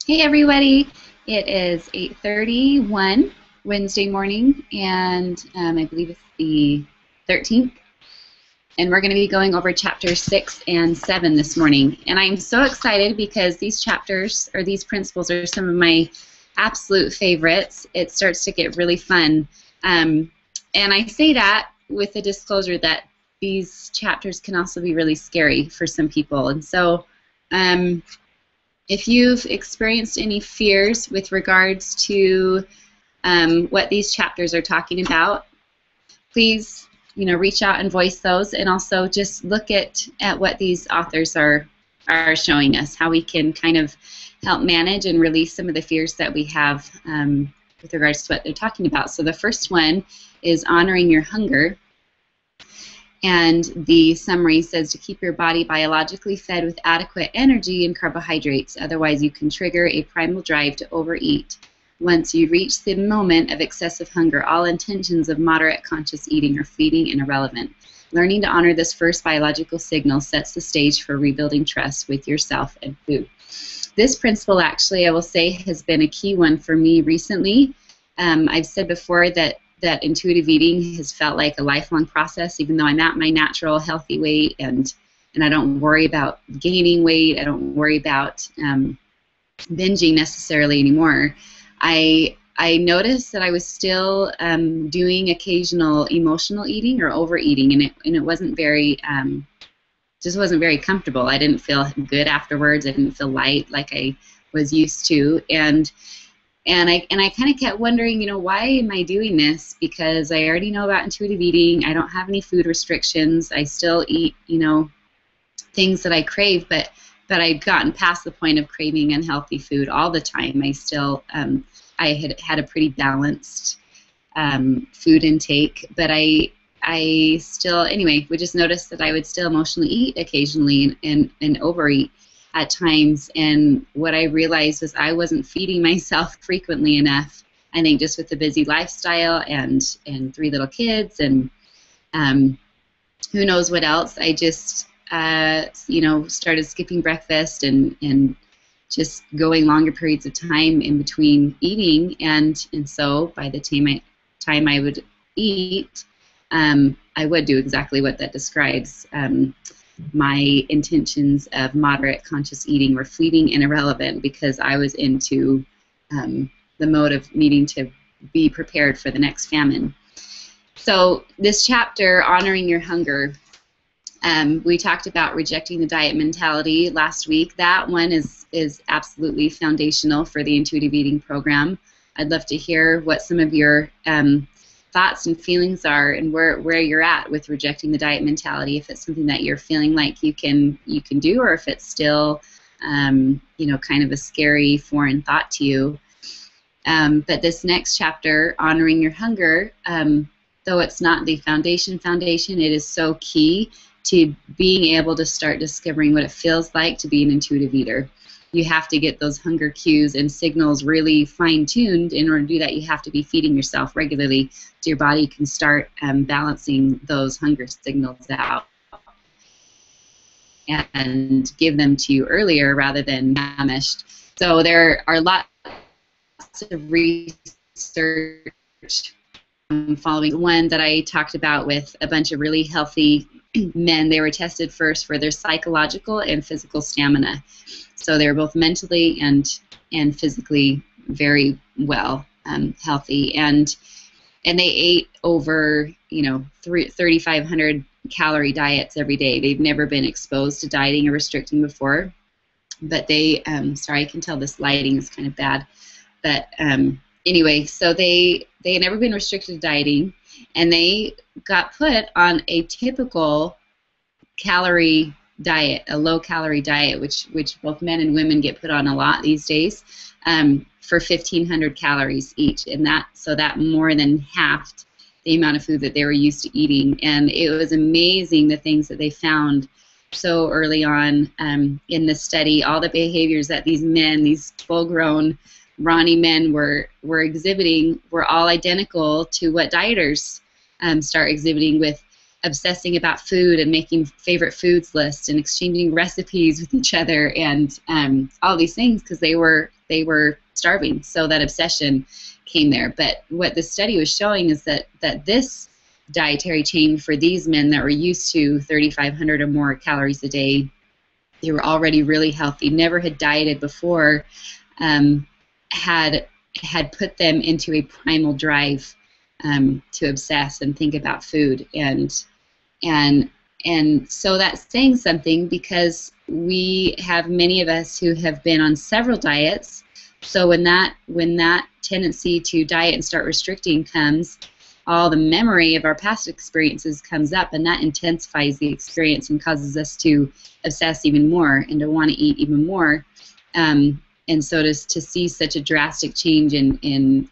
Hey everybody, it is 8:31 Wednesday morning, and I believe it's the 13th, and we're going to be going over chapters 6 and 7 this morning. And I'm so excited because these chapters, or these principles, are some of my absolute favorites. It starts to get really fun. And I say that with the disclosure that these chapters can also be really scary for some people. And so if you've experienced any fears with regards to what these chapters are talking about, please, reach out and voice those, and also just look at what these authors are showing us, how we can kind of help manage and release some of the fears that we have with regards to what they're talking about. So the first one is honoring your hunger. And the summary says to keep your body biologically fed with adequate energy and carbohydrates, otherwise you can trigger a primal drive to overeat. Once you reach the moment of excessive hunger, all intentions of moderate conscious eating are fleeting and irrelevant. Learning to honor this first biological signal sets the stage for rebuilding trust with yourself and food. This principle, actually, I will say, has been a key one for me recently. I've said before that intuitive eating has felt like a lifelong process, even though I'm at my natural healthy weight, and I don't worry about gaining weight. I don't worry about binging necessarily anymore. I noticed that I was still doing occasional emotional eating or overeating, and it wasn't very just wasn't very comfortable. I didn't feel good afterwards. I didn't feel light like I was used to, and I kind of kept wondering, why am I doing this? Because I already know about intuitive eating. I don't have any food restrictions. I still eat, things that I crave, but I'd gotten past the point of craving unhealthy food all the time. I still, I had a pretty balanced food intake, but I still, anyway, would just notice that I would still emotionally eat occasionally and overeat at times, and what I realized was I wasn't feeding myself frequently enough. I think just with the busy lifestyle and 3 little kids and who knows what else, I just started skipping breakfast and just going longer periods of time in between eating, and so by the time I would eat, I would do exactly what that describes. My intentions of moderate conscious eating were fleeting and irrelevant because I was into the mode of needing to be prepared for the next famine. So this chapter, Honoring Your Hunger, we talked about rejecting the diet mentality last week. That one is absolutely foundational for the intuitive eating program. I'd love to hear what some of your thoughts and feelings are, and where you're at with rejecting the diet mentality. If it's something that you're feeling like you can do, or if it's still kind of a scary foreign thought to you. But this next chapter, Honoring Your Hunger, though it's not the foundation, it is so key to being able to start discovering what it feels like to be an intuitive eater. You have to get those hunger cues and signals really fine-tuned. In order to do that, you have to be feeding yourself regularly so your body can start balancing those hunger signals out and give them to you earlier rather than famished. So there are lots of research following one that I talked about with a bunch of really healthy men. They were tested first for their psychological and physical stamina. So they were both mentally and physically very well healthy, and they ate over 3,500 calorie diets every day. They've never been exposed to dieting or restricting before, but they sorry, I can tell this lighting is kind of bad, but anyway, so they had never been restricted to dieting, and they got put on a typical calorie diet, a low-calorie diet, which both men and women get put on a lot these days, for 1,500 calories each, and that more than halved the amount of food that they were used to eating. And it was amazing the things that they found so early on in the study. All the behaviors that these men, these full-grown, brawny men were exhibiting were all identical to what dieters start exhibiting, with obsessing about food and making favorite foods lists and exchanging recipes with each other and all these things, because they were they were starving. So that obsession came there. But what the study was showing is that this dietary change for these men that were used to 3,500 or more calories a day, they were already really healthy, never had dieted before, had put them into a primal drive to obsess and think about food, and so that's saying something, because we have many of us who have been on several diets. So when that tendency to diet and start restricting comes, all the memory of our past experiences comes up, and that intensifies the experience and causes us to obsess even more and to want to eat even more. And so to see such a drastic change in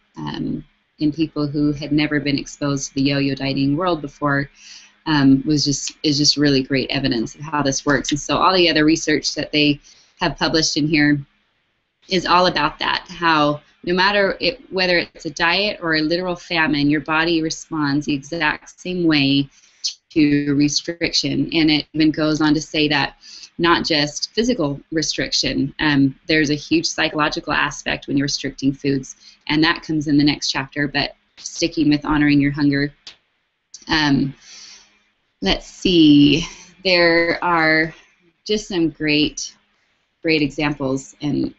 people who had never been exposed to the yo-yo dieting world before is just really great evidence of how this works. And so all the other research that they have published in here is all about that, how no matter whether it's a diet or a literal famine, your body responds the exact same way to restriction. And it even goes on to say that not just physical restriction, there's a huge psychological aspect when you're restricting foods, and that comes in the next chapter, but sticking with honoring your hunger. Let's see, there are just some great examples and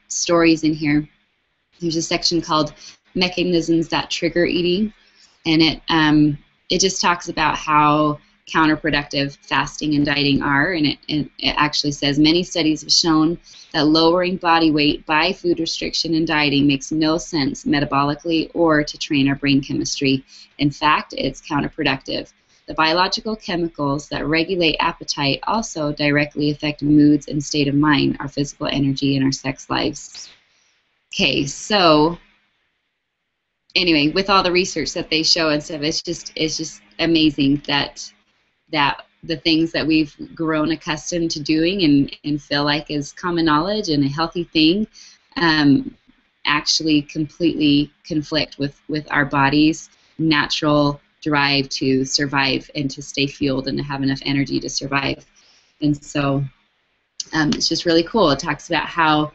stories in here. There's a section called Mechanisms That Trigger Eating, and it just talks about how counterproductive fasting and dieting are, and it actually says many studies have shown that lowering body weight by food restriction and dieting makes no sense metabolically or to train our brain chemistry. In fact, it's counterproductive. The biological chemicals that regulate appetite also directly affect moods and state of mind, our physical energy, and our sex lives. Okay, so anyway, with all the research that they show and stuff, it's just amazing that the things that we've grown accustomed to doing and feel like is common knowledge and a healthy thing actually completely conflict with our body's natural drive to survive and to stay fueled and to have enough energy to survive. And so it's just really cool. It talks about how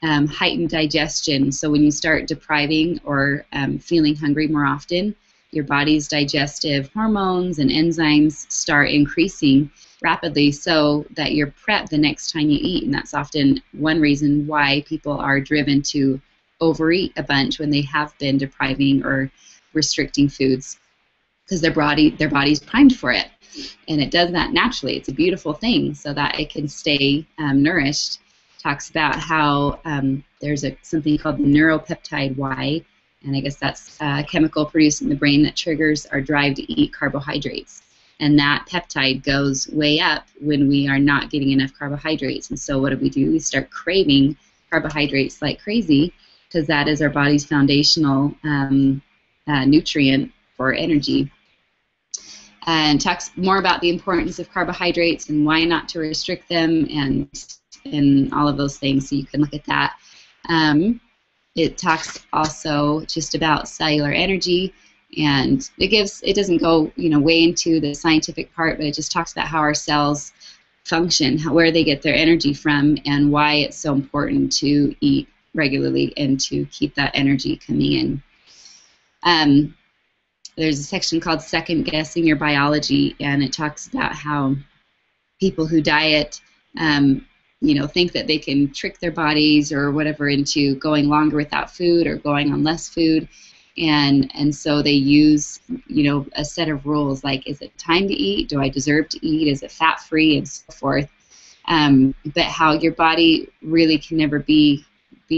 heightened digestion, so when you start depriving or feeling hungry more often, your body's digestive hormones and enzymes start increasing rapidly so that you're prepped the next time you eat. And that's often one reason why people are driven to overeat a bunch when they have been depriving or restricting foods, because their body's primed for it. And it does that naturally. It's a beautiful thing so that it can stay nourished. Talks about how there's something called the neuropeptide Y, and I guess that's a chemical produced in the brain that triggers our drive to eat carbohydrates. And that peptide goes way up when we are not getting enough carbohydrates. And so what do? We start craving carbohydrates like crazy, because that is our body's foundational nutrient for energy. And talks more about the importance of carbohydrates and why not to restrict them and all of those things, so you can look at that. It talks also just about cellular energy, and it doesn't go way into the scientific part, but it just talks about how our cells function, where they get their energy from, and why it's so important to eat regularly and to keep that energy coming in. There's a section called Second Guessing Your Biology, and it talks about how people who diet think that they can trick their bodies or whatever into going longer without food or going on less food, and so they use a set of rules like, is it time to eat? Do I deserve to eat? Is it fat-free? And so forth. But how your body really can never be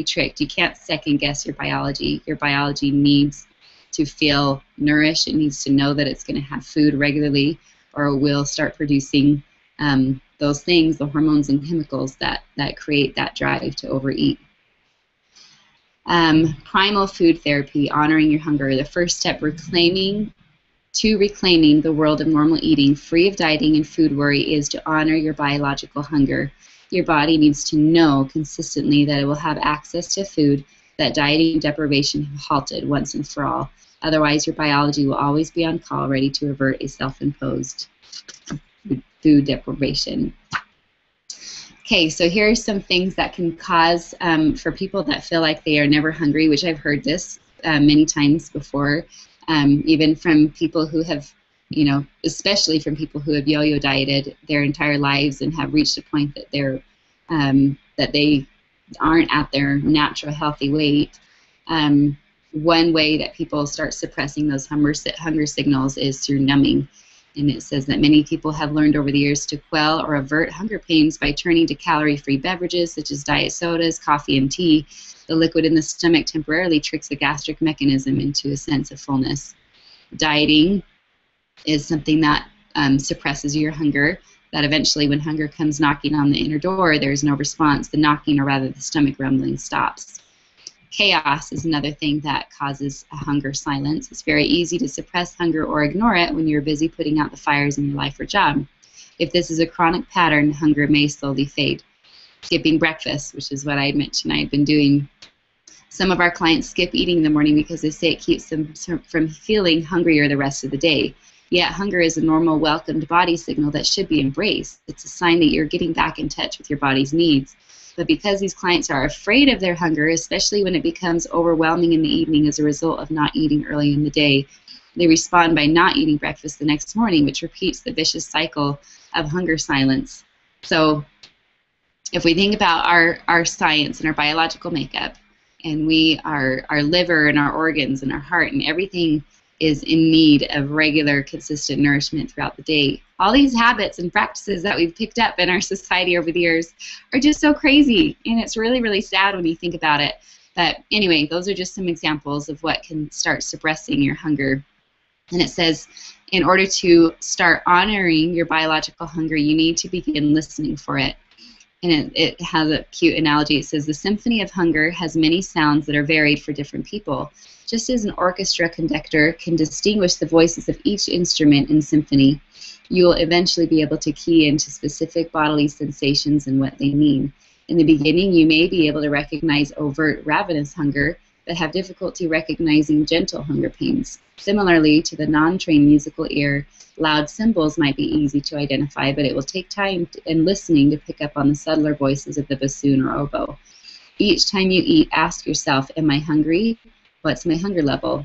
tricked. You can't second guess your biology. Your biology needs to feel nourished. It needs to know that it's going to have food regularly, or it will start producing those things, the hormones and chemicals that create that drive to overeat. Primal food therapy, honoring your hunger. The first step, reclaiming the world of normal eating, free of dieting and food worry, is to honor your biological hunger. Your body needs to know consistently that it will have access to food that dieting and deprivation have halted once and for all. Otherwise, your biology will always be on call, ready to avert a self-imposed food deprivation. Okay, so here are some things that can cause, for people that feel like they are never hungry, which I've heard this many times before, even from people who have, especially from people who have yo-yo dieted their entire lives and have reached a point that that they aren't at their natural healthy weight. One way that people start suppressing those hunger signals is through numbing. And it says that many people have learned over the years to quell or avert hunger pains by turning to calorie-free beverages such as diet sodas, coffee, and tea. The liquid in the stomach temporarily tricks the gastric mechanism into a sense of fullness. Dieting is something that suppresses your hunger, that eventually when hunger comes knocking on the inner door, there's no response. The knocking, or rather the stomach rumbling, stops. Chaos is another thing that causes a hunger silence. It's very easy to suppress hunger or ignore it when you're busy putting out the fires in your life or job. If this is a chronic pattern, hunger may slowly fade. Skipping breakfast, which is what I mentioned I've been doing. Some of our clients skip eating in the morning because they say it keeps them from feeling hungrier the rest of the day. Yet hunger is a normal, welcomed body signal that should be embraced. It's a sign that you're getting back in touch with your body's needs. But because these clients are afraid of their hunger, especially when it becomes overwhelming in the evening as a result of not eating early in the day, they respond by not eating breakfast the next morning, which repeats the vicious cycle of hunger silence. So if we think about our science and our biological makeup, and our liver and our organs and our heart and everything is in need of regular, consistent nourishment throughout the day. All these habits and practices that we've picked up in our society over the years are just so crazy, and it's really, really sad when you think about it. But anyway, those are just some examples of what can start suppressing your hunger. And it says, in order to start honoring your biological hunger, you need to begin listening for it. And it has a cute analogy. It says, the symphony of hunger has many sounds that are varied for different people. Just as an orchestra conductor can distinguish the voices of each instrument in symphony, you will eventually be able to key into specific bodily sensations and what they mean. In the beginning, you may be able to recognize overt ravenous hunger, but have difficulty recognizing gentle hunger pains. Similarly to the non-trained musical ear, loud cymbals might be easy to identify, but it will take time and listening to pick up on the subtler voices of the bassoon or oboe. Each time you eat, ask yourself, am I hungry? What's my hunger level?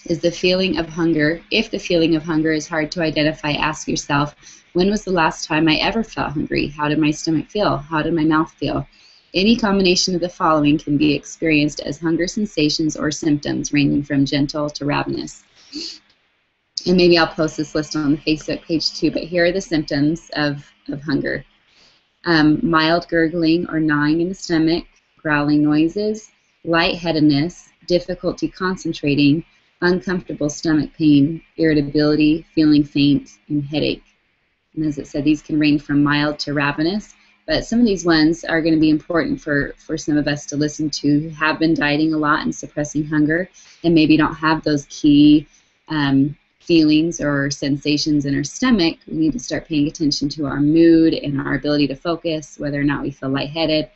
Is the feeling of hunger, if the feeling of hunger is hard to identify, ask yourself, when was the last time I ever felt hungry? How did my stomach feel? How did my mouth feel? Any combination of the following can be experienced as hunger sensations or symptoms, ranging from gentle to ravenous. And maybe I'll post this list on the Facebook page too, but here are the symptoms of hunger. Mild gurgling or gnawing in the stomach, growling noises, lightheadedness, difficulty concentrating, uncomfortable stomach pain, irritability, feeling faint, and headache. And as it said, these can range from mild to ravenous, but some of these ones are going to be important for some of us to listen to who have been dieting a lot and suppressing hunger and maybe don't have those key feelings or sensations in our stomach. We need to start paying attention to our mood and our ability to focus, whether or not we feel lightheaded.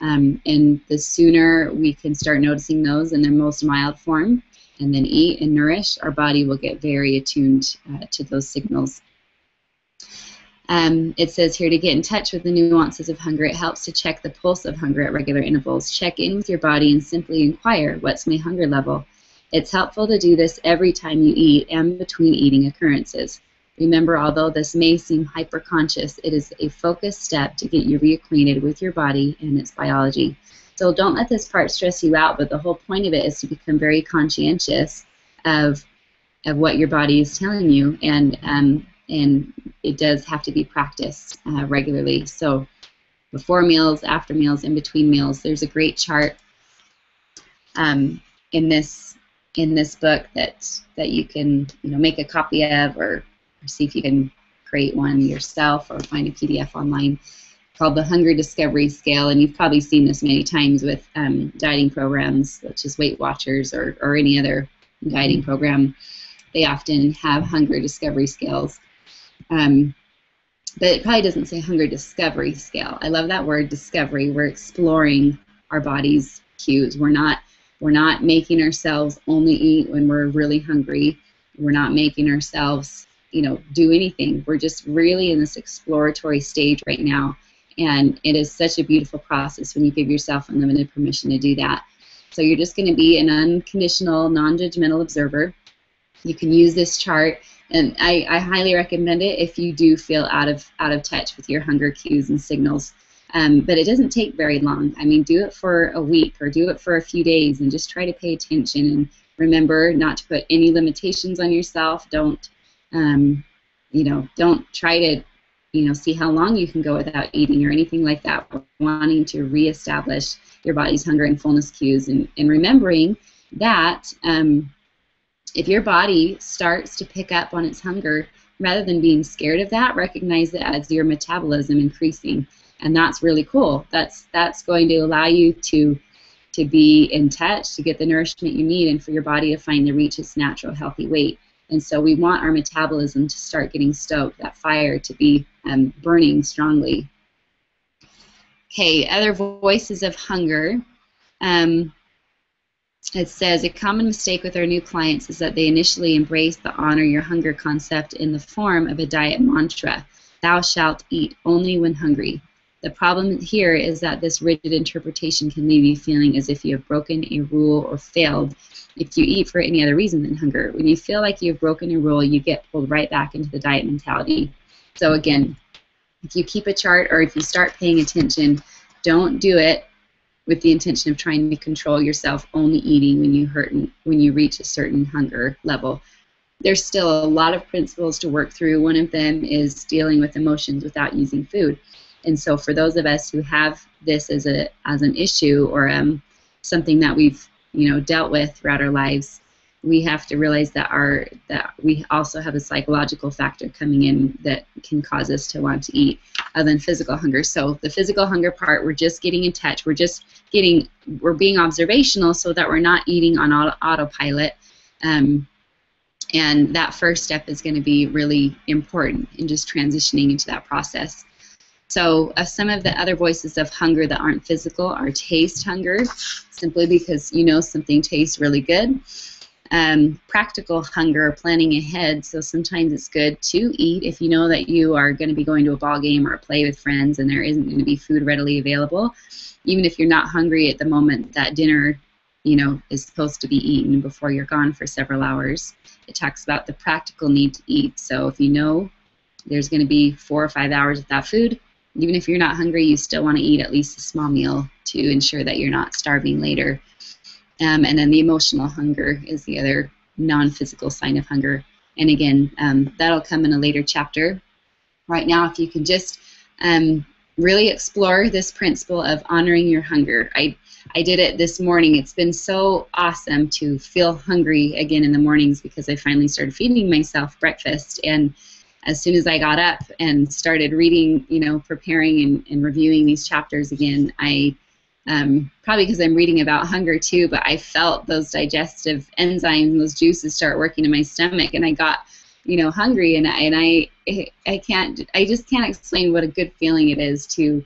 And the sooner we can start noticing those in their most mild form and then eat and nourish, our body will get very attuned to those signals. It says here to get in touch with the nuances of hunger, it helps to check the pulse of hunger at regular intervals. Check in with your body and simply inquire, what's my hunger level? It's helpful to do this every time you eat and between eating occurrences. Remember, although this may seem hyper-conscious, it is a focused step to get you reacquainted with your body and its biology. So don't let this part stress you out, but the whole point of it is to become very conscientious of what your body is telling you, and it does have to be practiced regularly. So before meals, after meals, in between meals, there's a great chart in this book that you can make a copy of, or see if you can create one yourself or find a PDF online, called the Hunger Discovery Scale. And you've probably seen this many times with dieting programs such as Weight Watchers or any other dieting program. They often have hunger discovery scales. But it probably doesn't say hunger discovery scale. I love that word, discovery. We're exploring our body's cues. We're not making ourselves only eat when we're really hungry. We're not making ourselves, do anything. We're just really in this exploratory stage right now. And it is such a beautiful process when you give yourself unlimited permission to do that. So you're just going to be an unconditional, non-judgmental observer. You can use this chart, and I highly recommend it if you do feel out of touch with your hunger cues and signals. But it doesn't take very long. I mean, do it for a week or do it for a few days and just try to pay attention and remember not to put any limitations on yourself. Don't try to, see how long you can go without eating or anything like that. We're wanting to reestablish your body's hunger and fullness cues, and remembering that if your body starts to pick up on its hunger, rather than being scared of that, recognize it as your metabolism increasing. And that's really cool. That's going to allow you to be in touch, to get the nourishment you need, and for your body to finally reach its natural healthy weight. And so we want our metabolism to start getting stoked, that fire to be burning strongly. Okay, other voices of hunger. It says, a common mistake with our new clients is that they initially embrace the honor your hunger concept in the form of a diet mantra. Thou shalt eat only when hungry. The problem here is that this rigid interpretation can leave you feeling as if you have broken a rule or failed if you eat for any other reason than hunger. When you feel like you've broken a rule, you get pulled right back into the diet mentality. So again, if you keep a chart or if you start paying attention, don't do it with the intention of trying to control yourself only eating when you reach a certain hunger level. There's still a lot of principles to work through. One of them is dealing with emotions without using food. And so for those of us who have this as an issue or something that we've dealt with throughout our lives, we have to realize that we also have a psychological factor coming in that can cause us to want to eat other than physical hunger. So the physical hunger part, we're just getting in touch. We're being observational so that we're not eating on autopilot. And that first step is going to be really important in just transitioning into that process. So some of the other voices of hunger that aren't physical are taste hunger, simply because something tastes really good. Practical hunger, planning ahead, so sometimes it's good to eat if you know that you are going to be going to a ball game or a play with friends and there isn't going to be food readily available. Even if you're not hungry at the moment that dinner is supposed to be eaten before you're gone for several hours. It talks about the practical need to eat. So if you know there's going to be 4 or 5 hours without food, even if you're not hungry, you still want to eat at least a small meal to ensure that you're not starving later. And then the emotional hunger is the other non-physical sign of hunger. And again, that'll come in a later chapter. Right now, if you can just really explore this principle of honoring your hunger. I did it this morning. It's been so awesome to feel hungry again in the mornings because I finally started feeding myself breakfast. And as soon as I got up and started reading, preparing and reviewing these chapters again, I probably because I'm reading about hunger too, but I felt those digestive enzymes and those juices start working in my stomach, and I got, hungry, and I just can't explain what a good feeling it is to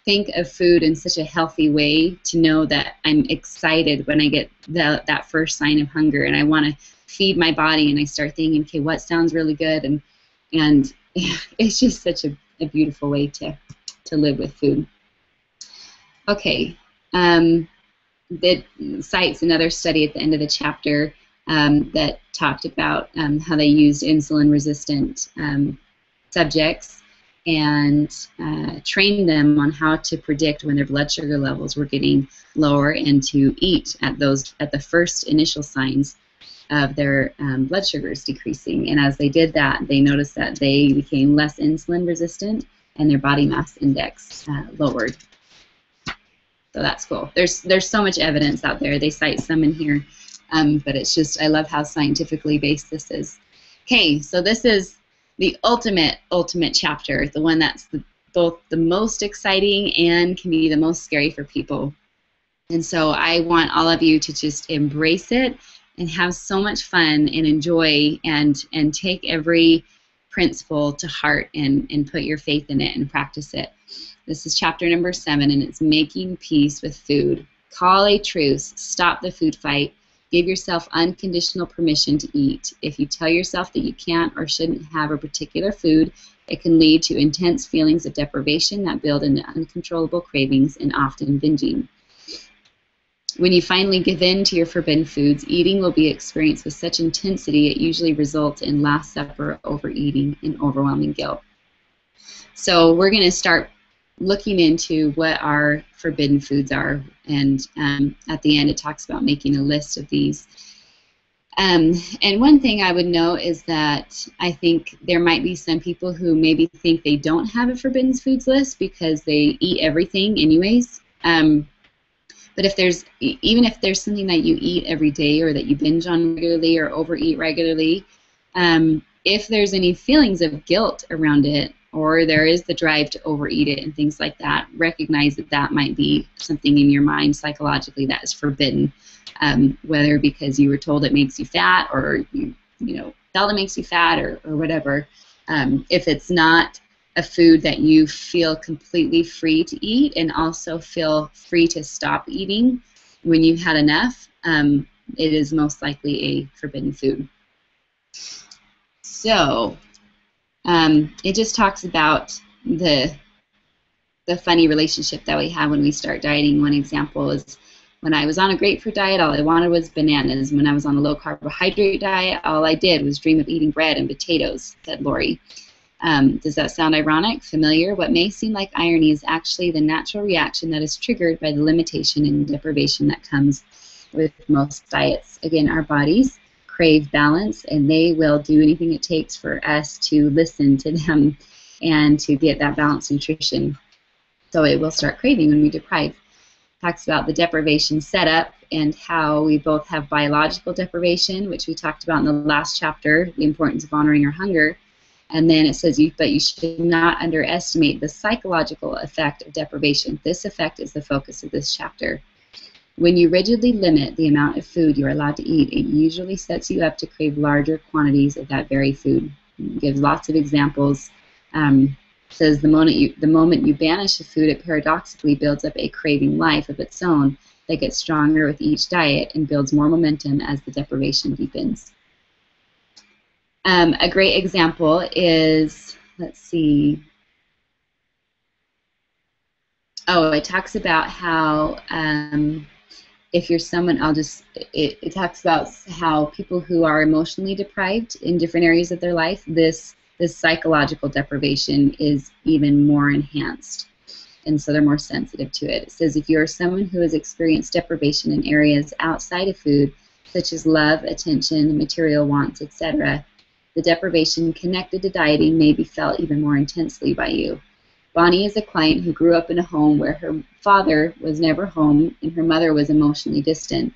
think of food in such a healthy way, to know that I'm excited when I get that first sign of hunger, and I want to feed my body, and I start thinking, okay, what sounds really good, and it's just such a beautiful way to live with food. Okay, that cites another study at the end of the chapter that talked about how they used insulin-resistant subjects and trained them on how to predict when their blood sugar levels were getting lower and to eat at the first initial signs of their blood sugars decreasing. And as they did that, they noticed that they became less insulin resistant and their body mass index lowered. So that's cool. There's so much evidence out there. They cite some in here, but it's just, I love how scientifically based this is. Okay, so this is the ultimate chapter, the one that's both the most exciting and can be the most scary for people. And so I want all of you to just embrace it and have so much fun and enjoy and take every principle to heart and put your faith in it and practice it. This is chapter number 7, and it's making peace with food. Call a truce. Stop the food fight. Give yourself unconditional permission to eat. If you tell yourself that you can't or shouldn't have a particular food, it can lead to intense feelings of deprivation that build into uncontrollable cravings and often binging. When you finally give in to your forbidden foods, eating will be experienced with such intensity it usually results in Last Supper overeating and overwhelming guilt. So we're going to start looking into what our forbidden foods are, and at the end it talks about making a list of these. And one thing I would note is that I think there might be some people who maybe think they don't have a forbidden foods list because they eat everything anyways. But if there's, even if there's something that you eat every day or that you binge on regularly or overeat regularly, if there's any feelings of guilt around it, or there is the drive to overeat it and things like that, recognize that that might be something in your mind psychologically that is forbidden, whether because you were told it makes you fat, or you felt it makes you fat, or whatever. If it's not a food that you feel completely free to eat and also feel free to stop eating when you've had enough, it is most likely a forbidden food. So it just talks about the funny relationship that we have when we start dieting. One example is when I was on a grapefruit diet, all I wanted was bananas. When I was on a low carbohydrate diet, all I did was dream of eating bread and potatoes, said Lori. Does that sound ironic, familiar? What may seem like irony is actually the natural reaction that is triggered by the limitation and deprivation that comes with most diets. Again, our bodies crave balance, and they will do anything it takes for us to listen to them and to get that balanced nutrition. So it will start craving when we deprive. Talks about the deprivation setup and how we both have biological deprivation, which we talked about in the last chapter, the importance of honoring our hunger. And then it says, but you should not underestimate the psychological effect of deprivation. This effect is the focus of this chapter. When you rigidly limit the amount of food you are allowed to eat, it usually sets you up to crave larger quantities of that very food. It gives lots of examples. Says the moment you banish a food, it paradoxically builds up a craving life of its own that gets stronger with each diet and builds more momentum as the deprivation deepens. A great example is, let's see, it talks about how if you're someone, it talks about how people who are emotionally deprived in different areas of their life, this psychological deprivation is even more enhanced, and so they're more sensitive to it. It says if you're someone who has experienced deprivation in areas outside of food, such as love, attention, material wants, etc., the deprivation connected to dieting may be felt even more intensely by you. Bonnie is a client who grew up in a home where her father was never home and her mother was emotionally distant.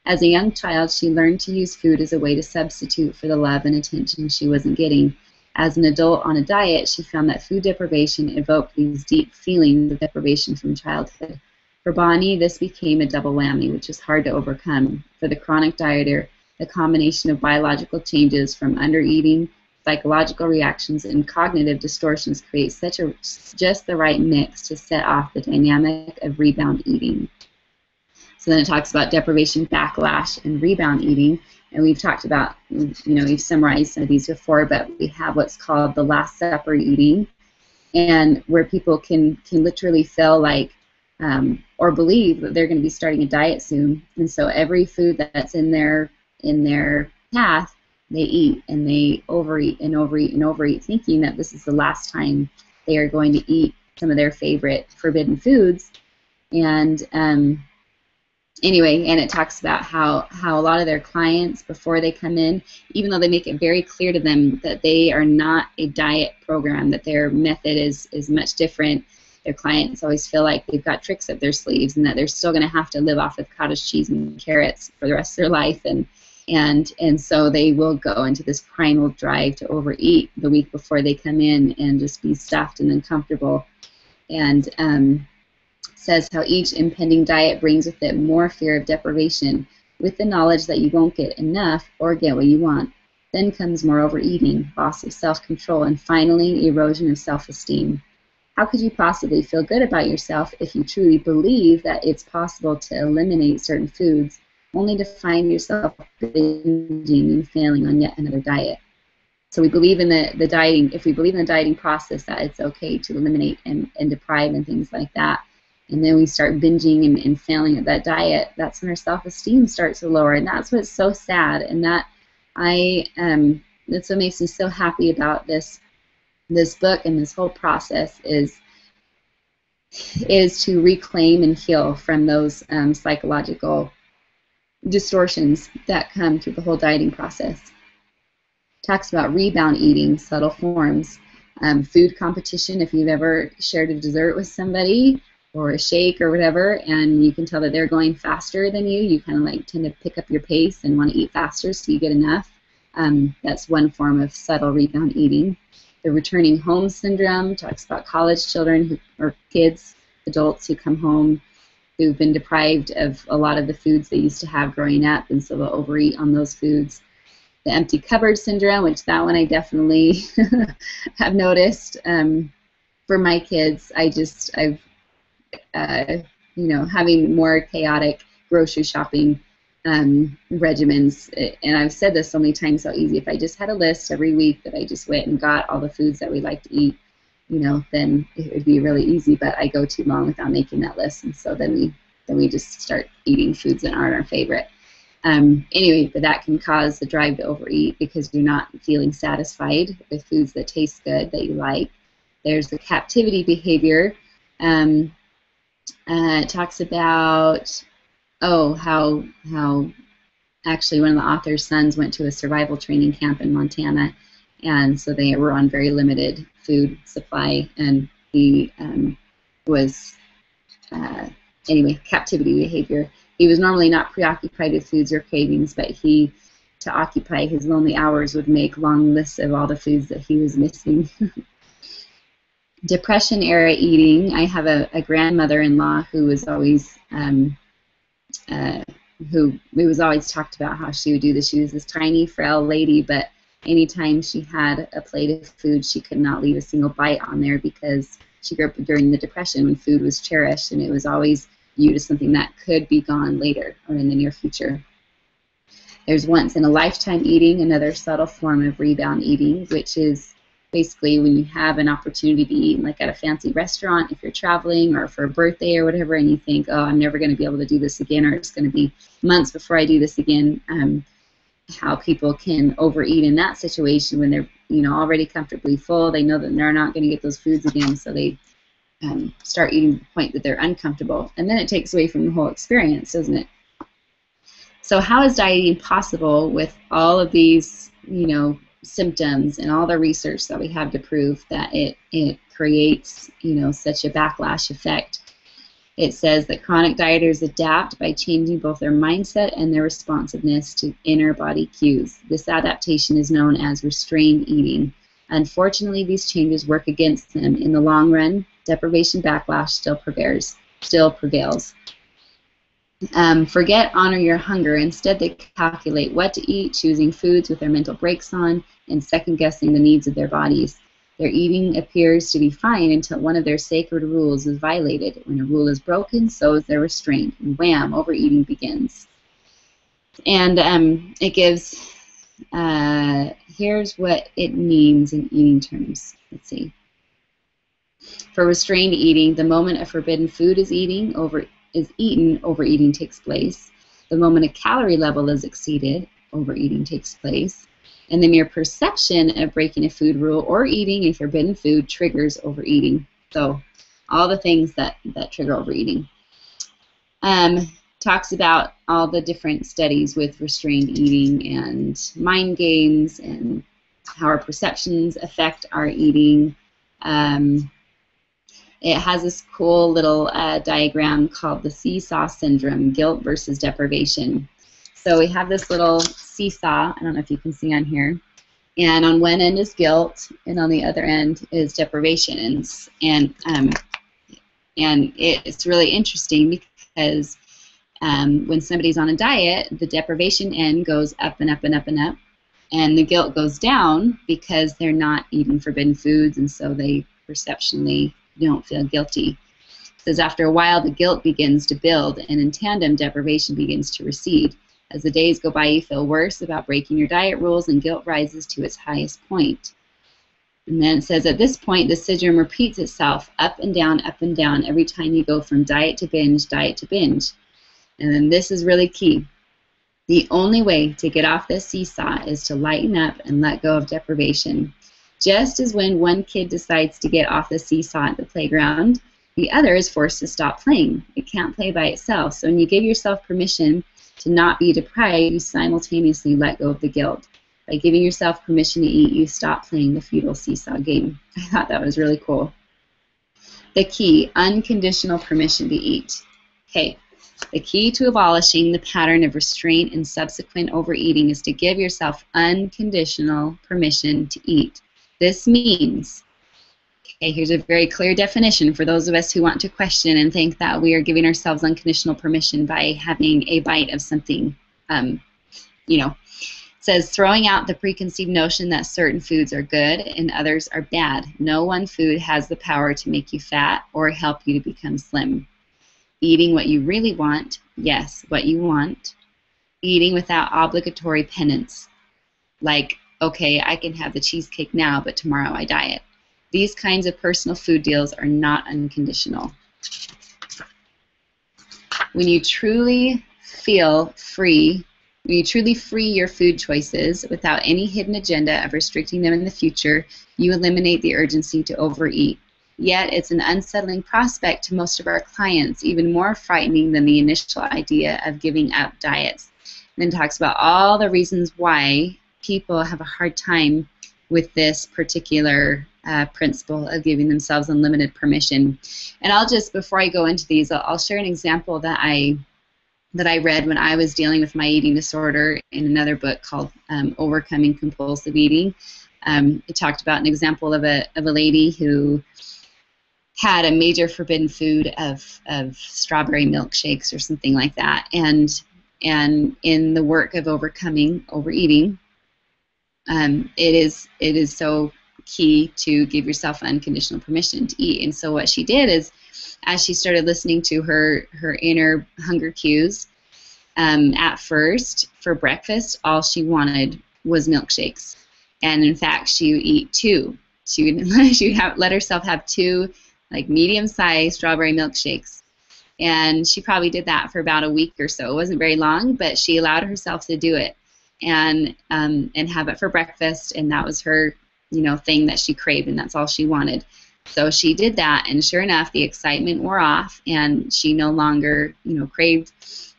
As a young child, she learned to use food as a way to substitute for the love and attention she wasn't getting. As an adult on a diet, she found that food deprivation evoked these deep feelings of deprivation from childhood. For Bonnie, this became a double whammy, which is hard to overcome. For the chronic dieter, the combination of biological changes from undereating, psychological reactions, and cognitive distortions creates just the right mix to set off the dynamic of rebound eating. So then it talks about deprivation, backlash, and rebound eating. And we've talked about, we've summarized some of these before, but we have what's called the Last Supper eating, and where people can literally feel like or believe that they're going to be starting a diet soon. And so every food that's in their path, they eat, and they overeat and overeat and overeat, thinking that this is the last time they are going to eat some of their favorite forbidden foods. And anyway, and it talks about how a lot of their clients, before they come in, even though they make it very clear to them that they are not a diet program, that their method is much different, their clients always feel like they've got tricks up their sleeves and that they're still going to have to live off of cottage cheese and carrots for the rest of their life. And so they will go into this primal drive to overeat the week before they come in and just be stuffed and uncomfortable. And says how each impending diet brings with it more fear of deprivation, with the knowledge that you won't get enough or get what you want. Then comes more overeating, loss of self-control, and finally erosion of self-esteem. How could you possibly feel good about yourself if you truly believe that it's possible to eliminate certain foods only to find yourself binging and failing on yet another diet. So we believe in the dieting, if we believe in the dieting process, that it's okay to eliminate and deprive and things like that, and then we start binging and failing at that diet, that's when our self-esteem starts to lower, and that's what's so sad. And that that's what makes me so happy about this book and this whole process is to reclaim and heal from those psychological distortions that come through the whole dieting process. Talks about rebound eating, subtle forms, food competition. If you've ever shared a dessert with somebody or a shake or whatever, and you can tell that they're going faster than you, you kind of like tend to pick up your pace and want to eat faster so you get enough. That's one form of subtle rebound eating. The returning home syndrome talks about college children or kids, adults who come home who've been deprived of a lot of the foods they used to have growing up, and so they'll overeat on those foods. The empty cupboard syndrome, which that one I definitely have noticed for my kids. I've having more chaotic grocery shopping regimens, and I've said this so many times how easy, if I just had a list every week that I just went and got all the foods that we like to eat, then it would be really easy, but I go too long without making that list, and so then we just start eating foods that aren't our favorite. Anyway, but that can cause the drive to overeat because you're not feeling satisfied with foods that taste good, that you like. There's the captivity behavior. It talks about, how actually one of the author's sons went to a survival training camp in Montana, and so they were on very limited food supply, and he was, captivity behavior. He was normally not preoccupied with foods or cravings, but to occupy his lonely hours, would make long lists of all the foods that he was missing. Depression-era eating. I have a grandmother-in-law who was always, who we was always talked about how she would do this. She was this tiny, frail lady, but anytime she had a plate of food, she could not leave a single bite on there because she grew up during the Depression when food was cherished, and it was always viewed as something that could be gone later or in the near future. There's once-in-a-lifetime eating, another subtle form of rebound eating, which is basically when you have an opportunity to eat, like at a fancy restaurant, if you're traveling, or for a birthday or whatever, and you think, oh, I'm never going to be able to do this again, or it's going to be months before I do this again. How people can overeat in that situation when they're already comfortably full. They know that they're not going to get those foods again, so they start eating to the point that they're uncomfortable, and then it takes away from the whole experience, doesn't it? So how is dieting possible with all of these symptoms and all the research that we have to prove that it creates such a backlash effect? It says that chronic dieters adapt by changing both their mindset and their responsiveness to inner body cues. This adaptation is known as restrained eating. Unfortunately, these changes work against them. In the long run, deprivation backlash still prevails. Forget honor your hunger. Instead, they calculate what to eat, choosing foods with their mental brakes on, and second-guessing the needs of their bodies. Their eating appears to be fine until one of their sacred rules is violated. When a rule is broken, so is their restraint. And wham, overeating begins. And it gives, here's what it means in eating terms. Let's see. For restrained eating, the moment a forbidden food is eaten, overeating takes place. The moment a calorie level is exceeded, overeating takes place. And the mere perception of breaking a food rule or eating a forbidden food triggers overeating. So all the things that trigger overeating. Talks about all the different studies with restrained eating and mind games and how our perceptions affect our eating. It has this cool little diagram called the seesaw syndrome, guilt versus deprivation. So we have this little seesaw, I don't know if you can see on here, and on one end is guilt, and on the other end is deprivation. And it's really interesting because when somebody's on a diet, the deprivation end goes up and up and up and up, and the guilt goes down because they're not eating forbidden foods, and so they perceptionally don't feel guilty. It says after a while the guilt begins to build, and in tandem deprivation begins to recede. As the days go by, you feel worse about breaking your diet rules, and guilt rises to its highest point. And then it says, at this point, the syndrome repeats itself up and down, every time you go from diet to binge, diet to binge. And then this is really key. The only way to get off this seesaw is to lighten up and let go of deprivation. Just as when one kid decides to get off the seesaw at the playground, the other is forced to stop playing. It can't play by itself. So when you give yourself permission to not be deprived, you simultaneously let go of the guilt. By giving yourself permission to eat, you stop playing the futile seesaw game. I thought that was really cool. The key, unconditional permission to eat. Okay, the key to abolishing the pattern of restraint and subsequent overeating is to give yourself unconditional permission to eat. This means, okay, here's a very clear definition for those of us who want to question and think that we are giving ourselves unconditional permission by having a bite of something, It says, throwing out the preconceived notion that certain foods are good and others are bad. No one food has the power to make you fat or help you to become slim. Eating what you really want, yes, what you want. Eating without obligatory penance. Like, okay, I can have the cheesecake now, but tomorrow I diet. These kinds of personal food deals are not unconditional. When you truly feel free, when you truly free your food choices without any hidden agenda of restricting them in the future, you eliminate the urgency to overeat. Yet it's an unsettling prospect to most of our clients, even more frightening than the initial idea of giving up diets. And then talks about all the reasons why people have a hard time with this particular principle of giving themselves unlimited permission. And I'll just, before I go into these, I'll share an example that I read when I was dealing with my eating disorder in another book called Overcoming Compulsive Eating. It talked about an example of a lady who had a major forbidden food of strawberry milkshakes or something like that. And in the work of overcoming overeating, it is so key to give yourself unconditional permission to eat. And so what she did is, as she started listening to her inner hunger cues, at first, for breakfast, all she wanted was milkshakes. And in fact, she would eat two. She would let herself have two, like, medium-sized strawberry milkshakes. And she probably did that for about a week or so. It wasn't very long, but she allowed herself to do it and have it for breakfast. And that was her, thing that she craved, and that's all she wanted. So she did that, and sure enough, the excitement wore off, and she no longer, craved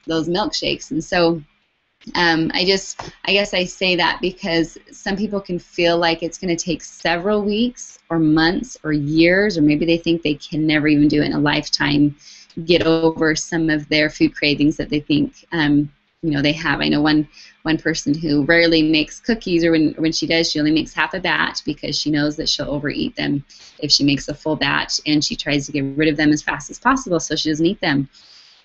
those milkshakes. And so I guess I say that because some people can feel like it's going to take several weeks or months or years, or maybe they think they can never even do it in a lifetime, get over some of their food cravings that they think they have. I know one person who rarely makes cookies, or when she does, she only makes half a batch because she knows that she'll overeat them if she makes a full batch, and she tries to get rid of them as fast as possible so she doesn't eat them.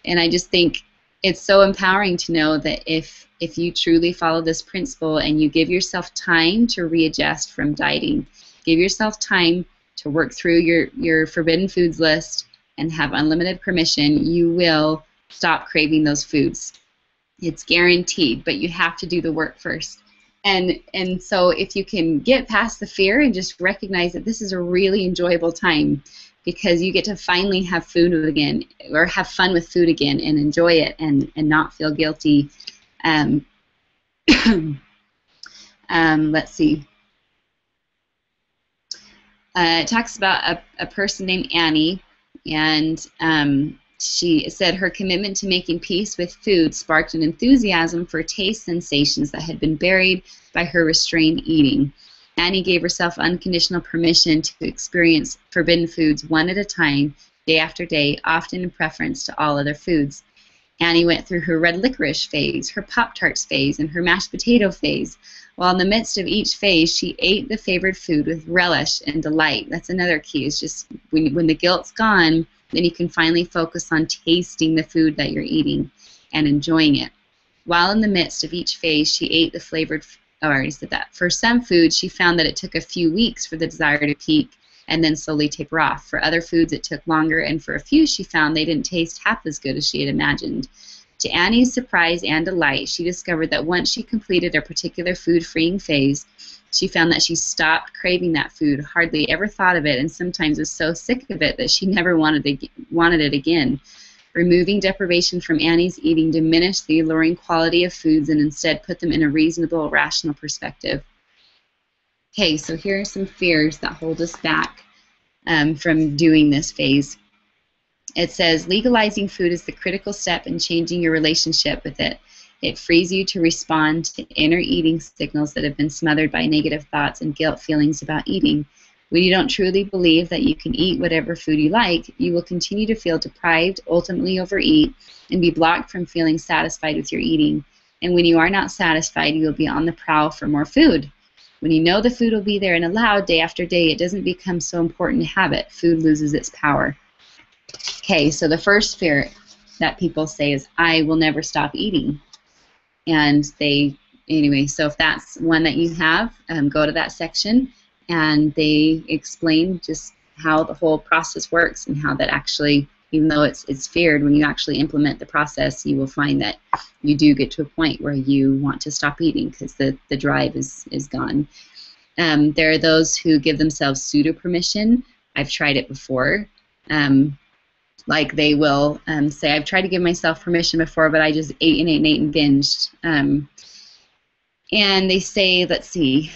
And I just think it's so empowering to know that if you truly follow this principle and you give yourself time to readjust from dieting, give yourself time to work through your forbidden foods list and have unlimited permission, you will stop craving those foods. It's guaranteed, but you have to do the work first. And so if you can get past the fear and just recognize that this is a really enjoyable time, because you get to finally have food again, or have fun with food again, and enjoy it, and not feel guilty. Let's see. It talks about a person named Annie, and she said her commitment to making peace with food sparked an enthusiasm for taste sensations that had been buried by her restrained eating. Annie gave herself unconditional permission to experience forbidden foods one at a time, day after day, often in preference to all other foods. Annie went through her red licorice phase, her Pop-Tarts phase, and her mashed potato phase. While in the midst of each phase, she ate the favored food with relish and delight. That's another key. It's just when the guilt's gone, then you can finally focus on tasting the food that you're eating and enjoying it. While in the midst of each phase, she ate the flavored I already said that. For some foods, she found that it took a few weeks for the desire to peak and then slowly taper off. For other foods, it took longer, and for a few, she found they didn't taste half as good as she had imagined. To Annie's surprise and delight, she discovered that once she completed a particular food-freeing phase, she found that she stopped craving that food, hardly ever thought of it, and sometimes was so sick of it that she never wanted it again. Removing deprivation from Annie's eating diminished the alluring quality of foods and instead put them in a reasonable, rational perspective. Okay, so here are some fears that hold us back from doing this phase. It says, legalizing food is the critical step in changing your relationship with it. It frees you to respond to inner eating signals that have been smothered by negative thoughts and guilt feelings about eating. When you don't truly believe that you can eat whatever food you like, you will continue to feel deprived, ultimately overeat, and be blocked from feeling satisfied with your eating. And when you are not satisfied, you will be on the prowl for more food. When you know the food will be there and allowed day after day, it doesn't become so important to have it. Food loses its power. Okay, so the first fear that people say is, I will never stop eating. And anyway, so if that's one that you have, go to that section, and they explain just how the whole process works and how that actually, even though it's feared, when you actually implement the process, you will find that you do get to a point where you want to stop eating because the drive is gone. There are those who give themselves pseudo-permission. I've tried it before. Like they will say, I've tried to give myself permission before, but I just ate and binged. And they say, let's see,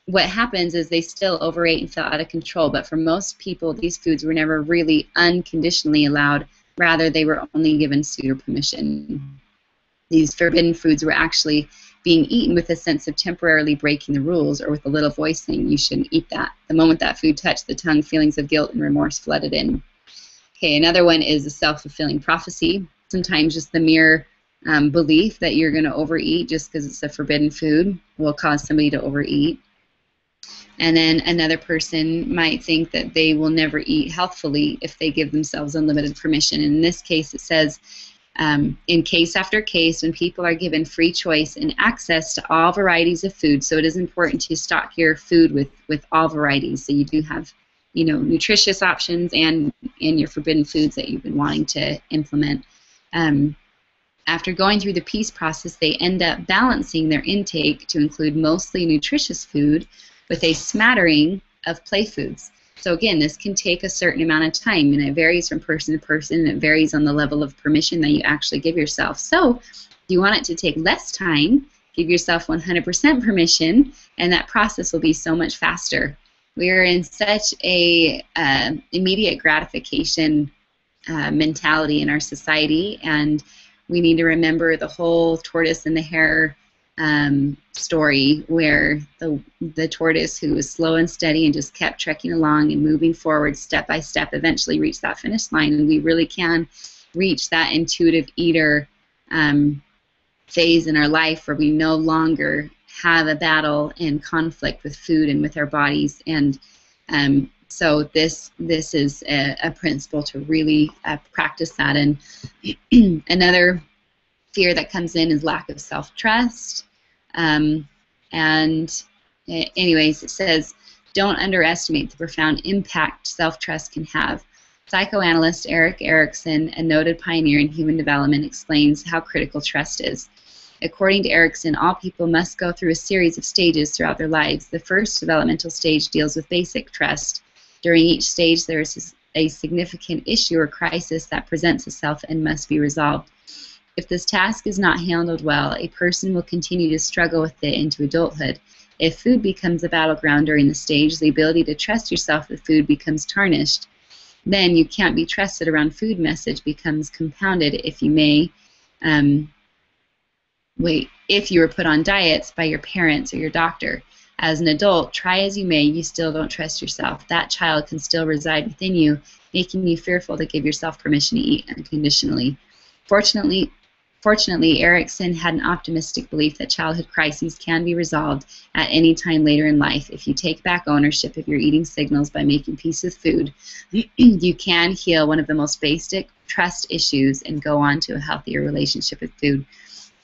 what happens is they still overate and feel out of control. But for most people, these foods were never really unconditionally allowed. Rather, they were only given pseudo-permission. These forbidden foods were actually being eaten with a sense of temporarily breaking the rules, or with a little voice saying you shouldn't eat that. The moment that food touched the tongue, feelings of guilt and remorse flooded in. Okay, another one is a self-fulfilling prophecy. Sometimes just the mere belief that you're going to overeat just because it's a forbidden food will cause somebody to overeat. And then another person might think that they will never eat healthfully if they give themselves unlimited permission. And in this case, it says, in case after case, when people are given free choice and access to all varieties of food, so it is important to stock your food with all varieties. So you do have, nutritious options and your forbidden foods that you've been wanting to implement. After going through the peace process, they end up balancing their intake to include mostly nutritious food with a smattering of play foods. So again, this can take a certain amount of time, and it varies from person to person, and it varies on the level of permission that you actually give yourself. So if you want it to take less time, give yourself 100% permission, and that process will be so much faster. We are in such a immediate gratification mentality in our society, and we need to remember the whole tortoise and the hare story, where the tortoise, who was slow and steady and just kept trekking along and moving forward step by step, eventually reached that finish line. And we really can reach that intuitive eater phase in our life where we no longer have a battle and conflict with food and with our bodies. And so this is a principle to really practice that. And another fear that comes in is lack of self-trust. And anyways, it says, don't underestimate the profound impact self-trust can have. Psychoanalyst Erik Erikson, a noted pioneer in human development, explains how critical trust is. According to Erikson, all people must go through a series of stages throughout their lives. The first developmental stage deals with basic trust. During each stage, there is a significant issue or crisis that presents itself and must be resolved. If this task is not handled well, a person will continue to struggle with it into adulthood. If food becomes a battleground during the stage, the ability to trust yourself with food becomes tarnished. Then you can't be trusted around food message becomes compounded if you may. If you were put on diets by your parents or your doctor. As an adult, try as you may, you still don't trust yourself. That child can still reside within you, making you fearful to give yourself permission to eat unconditionally. Fortunately, Erikson had an optimistic belief that childhood crises can be resolved at any time later in life. If you take back ownership of your eating signals by making peace with food, you can heal one of the most basic trust issues and go on to a healthier relationship with food.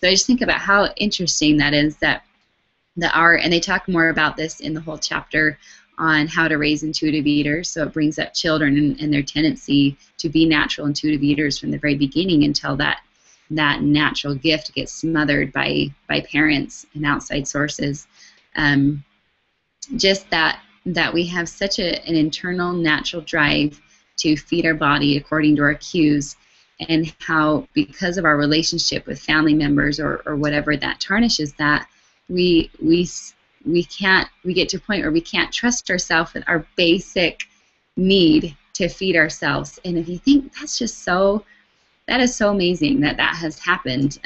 So I just think about how interesting that is, and they talk more about this in the whole chapter on how to raise intuitive eaters. So it brings up children and their tendency to be natural intuitive eaters from the very beginning until that that natural gift gets smothered by parents and outside sources. Just that we have such an internal natural drive to feed our body according to our cues, and how because of our relationship with family members or whatever that tarnishes that, we get to a point where we can't trust ourselves with our basic need to feed ourselves. And if you think that is so amazing that has happened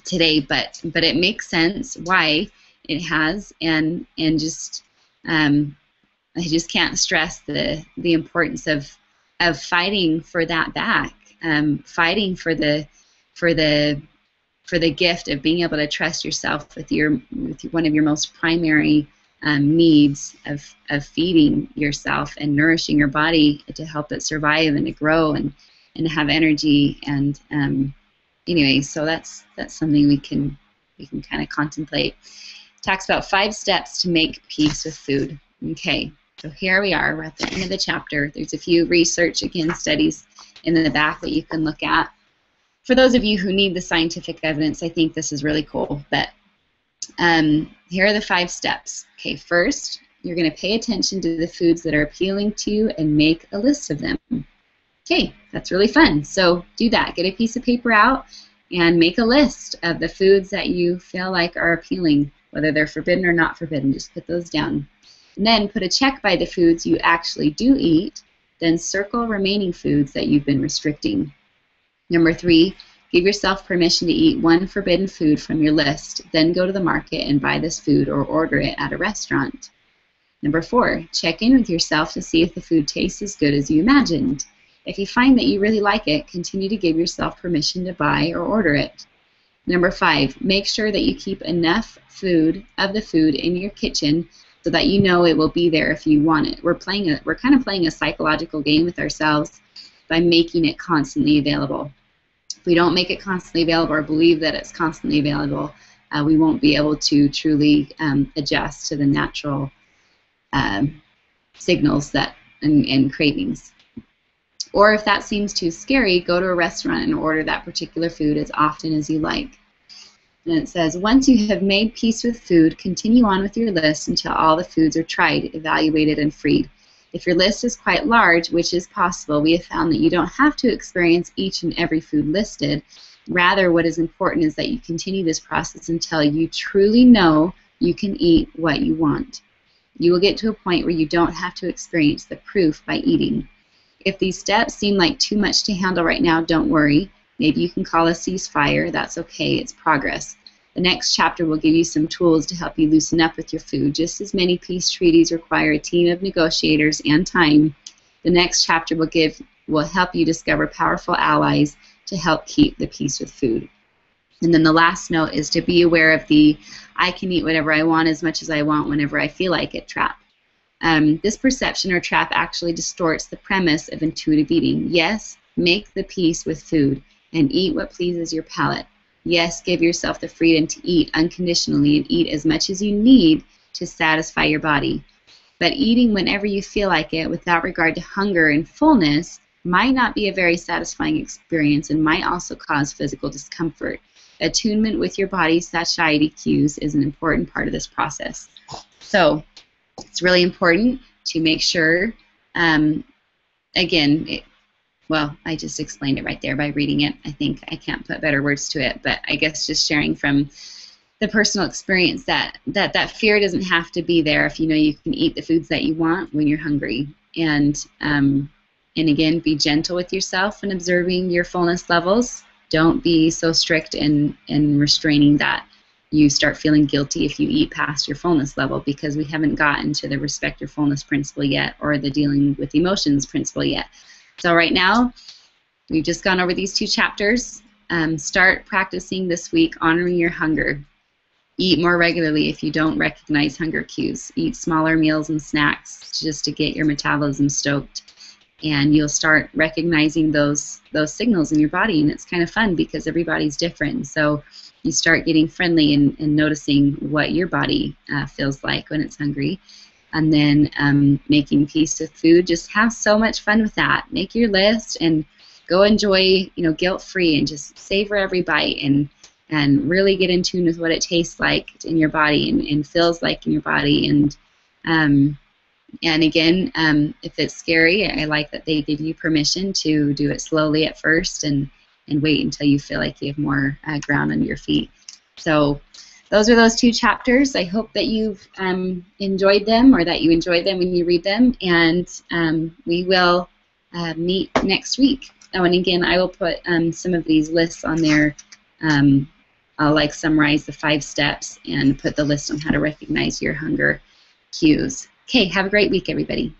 today, but it makes sense why it has, and just I just can't stress the importance of fighting for that back, fighting for the gift of being able to trust yourself with one of your most primary needs of feeding yourself and nourishing your body to help it survive and to grow and to have energy. And anyway, so that's something we can kind of contemplate. Talks about 5 steps to make peace with food. Okay, so here we are. We're at the end of the chapter. There's a few research, again, studies in the back that you can look at. For those of you who need the scientific evidence, I think this is really cool. But here are the 5 steps. Okay, first, you're going to pay attention to the foods that are appealing to you and make a list of them. Okay, that's really fun. So do that. Get a piece of paper out and make a list of the foods that you feel like are appealing, whether they're forbidden or not forbidden. Just put those down. And then put a check by the foods you actually do eat. Then circle remaining foods that you've been restricting. Number 3, give yourself permission to eat 1 forbidden food from your list. Then go to the market and buy this food or order it at a restaurant. Number 4, check in with yourself to see if the food tastes as good as you imagined. If you find that you really like it, continue to give yourself permission to buy or order it. Number 5, make sure that you keep enough of the food in your kitchen so that you know it will be there if you want it. We're kind of playing a psychological game with ourselves by making it constantly available. If we don't make it constantly available or believe that it's constantly available, we won't be able to truly adjust to the natural signals and cravings. Or if that seems too scary, go to a restaurant and order that particular food as often as you like. And it says, once you have made peace with food, continue on with your list until all the foods are tried, evaluated, and freed. If your list is quite large, which is possible, we have found that you don't have to experience each and every food listed. Rather, what is important is that you continue this process until you truly know you can eat what you want. You will get to a point where you don't have to experience the proof by eating. If these steps seem like too much to handle right now, don't worry. Maybe you can call a ceasefire. That's okay. It's progress. The next chapter will give you some tools to help you loosen up with your food. Just as many peace treaties require a team of negotiators and time, the next chapter will help you discover powerful allies to help keep the peace with food. And then the last note is to be aware of the I can eat whatever I want as much as I want whenever I feel like it trap. This perception or trap actually distorts the premise of intuitive eating. Yes, make the peace with food and eat what pleases your palate. Yes, give yourself the freedom to eat unconditionally and eat as much as you need to satisfy your body. But eating whenever you feel like it without regard to hunger and fullness might not be a very satisfying experience and might also cause physical discomfort. Attunement with your body's satiety cues is an important part of this process. So it's really important to make sure, well, I just explained it right there by reading it. I think I can't put better words to it, but I guess just sharing from the personal experience that fear doesn't have to be there if you know you can eat the foods that you want when you're hungry. And again, be gentle with yourself and observing your fullness levels. Don't be so strict in restraining that you start feeling guilty if you eat past your fullness level, because we haven't gotten to the respect your fullness principle yet or the dealing with emotions principle yet. So right now, we've just gone over these 2 chapters. Start practicing this week honoring your hunger. Eat more regularly if you don't recognize hunger cues. Eat smaller meals and snacks just to get your metabolism stoked. And you'll start recognizing those signals in your body, and it's kind of fun because everybody's different. So you start getting friendly and noticing what your body feels like when it's hungry. And then making peace with food. Just have so much fun with that. Make your list and go enjoy, guilt-free, and just savor every bite and really get in tune with what it tastes like in your body and feels like in your body. And again, if it's scary, I like that they give you permission to do it slowly at first and wait until you feel like you have more ground under your feet. So those are those 2 chapters. I hope that you've enjoyed them, or that you enjoyed them when you read them, and we will meet next week. Oh, and again, I will put some of these lists on there. I'll summarize the 5 steps and put the list on how to recognize your hunger cues. Okay, have a great week, everybody.